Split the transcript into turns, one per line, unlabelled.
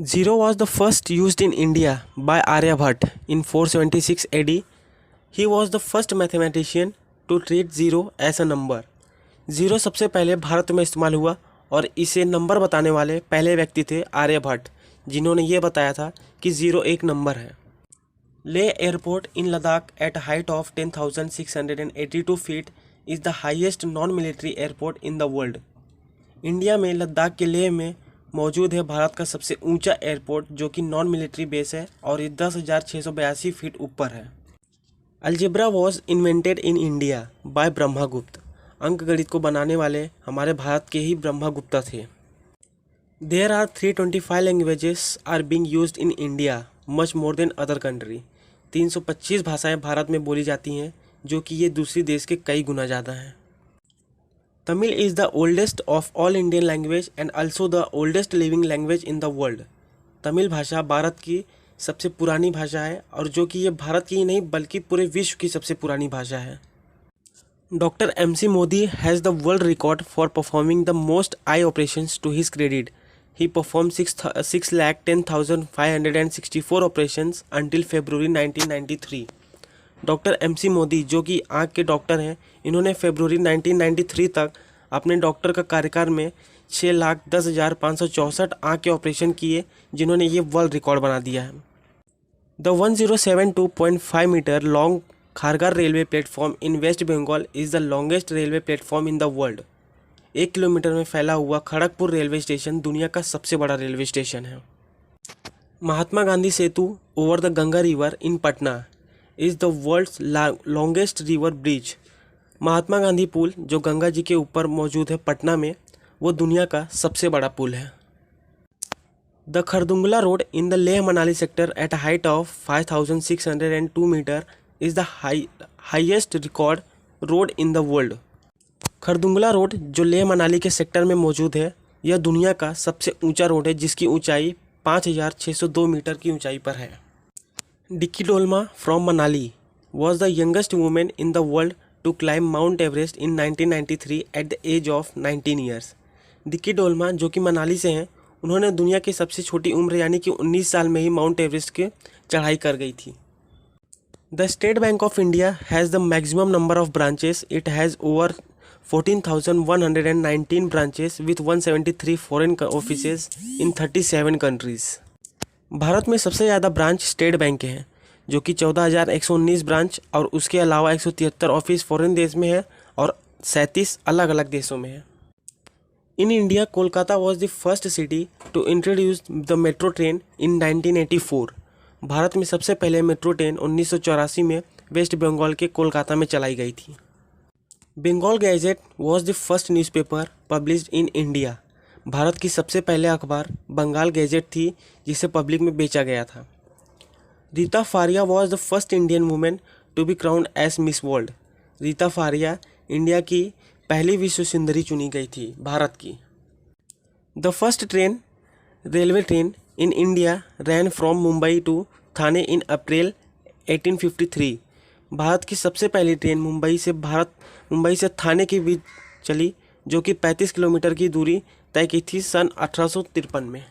Zero was the first used in India by Aryabhatta in 476 AD. He was the first mathematician to treat zero as a number. Zero सबसे पहले भारत में इस्तेमाल हुआ और इसे number बताने वाले पहले व्यक्ति थे आर्यभट्ट, जिन्होंने ये बताया था कि ज़ीरो एक नंबर है। Leh airport in Ladakh at height of 10,682 feet is the highest non military airport in the world. India में लद्दाख के लेह में मौजूद है भारत का सबसे ऊंचा एयरपोर्ट, जो कि नॉन मिलिट्री बेस है और ये 10,682 फीट ऊपर है। Algebra was invented in India by Brahmagupta. अंक गणित को बनाने वाले हमारे भारत के ही ब्रह्मगुप्त थे। There are 325 languages are being used in India much more than other country. 325 भाषाएं भारत में बोली जाती हैं, जो कि ये दूसरी देश के कई गुना ज़्यादा हैं। Tamil is the oldest of all Indian language and also the oldest living language in the world. Tamil भाषा भारत की सबसे पुरानी भाषा है और जो कि ये भारत की ही नहीं बल्कि पूरे विश्व की सबसे पुरानी भाषा है। Doctor MC Modi has the world record for performing the most eye operations to his credit. He perform 6,10,564 operations until February 1993। Doctor MC Modi, जो कि आँख के डॉक्टर हैं, इन्होंने फरवरी 1993 तक अपने डॉक्टर का कार्यकाल में 6,10,564 आँख के ऑपरेशन किए, जिन्होंने ये वर्ल्ड रिकॉर्ड बना दिया है। The 1072.5 metre long Kharagpur railway platform in West Bengal is the longest railway platform in the world. 1 kilometre में फैला हुआ खड़गपुर रेलवे स्टेशन दुनिया का सबसे बड़ा रेलवे स्टेशन है। Mahatma Gandhi Setu over the Ganga river in Patna is the world's longest river bridge. Mahatma Gandhi पुल, जो गंगा जी के ऊपर मौजूद है पटना में, वो दुनिया का सबसे बड़ा पुल है। The Khardungla road in the Leh Manali sector at height of 5,602 meter is the highest record road in the world. Khardungla road, जो लेह मनाली के सेक्टर में मौजूद है, यह दुनिया का सबसे ऊंचा रोड है, जिसकी ऊंचाई 5,602 मीटर की ऊंचाई पर है। Dicky Dolma from Manali was the youngest women in the world to climb Mount Everest in 1993 at the age of 19 years. Dicky Dolma, जो कि मनाली से हैं, उन्होंने दुनिया की सबसे छोटी उम्र यानी कि 19 साल में ही माउंट एवरेस्ट की चढ़ाई कर गई थी। The state bank of India has the maximum number of branches. It has over 14,119 branches with 173 foreign offices in 37 countries. Bharat में सबसे ज़्यादा ब्रांच स्टेट बैंक के हैं, जो कि 14,119 ब्रांच और उसके अलावा 173 ऑफिस फॉरेन देश में है और 37 अलग अलग देशों में है। In India, Kolkata was the first city to introduce the metro train in 1984। Bharat में सबसे पहले मेट्रो ट्रेन 1984 में वेस्ट बंगाल के कोलकाता में चलाई गई थी। Bengal gazette was the first newspaper published in India. Bharat की सबसे पहले अखबार बंगाल गैजेट थी, जिसे पब्लिक में बेचा गया था। Rita Faria was the first Indian women to be crowned as Miss World. Rita Faria India की पहली विश्व सुंदरी चुनी गई थी भारत की। The first railway train in India ran from Mumbai to Thane in April 1853। Bharat की सबसे पहली ट्रेन मुंबई से थाने के बीच चली, जो कि 35 किलोमीटर की दूरी तय की थी सन 1853 में।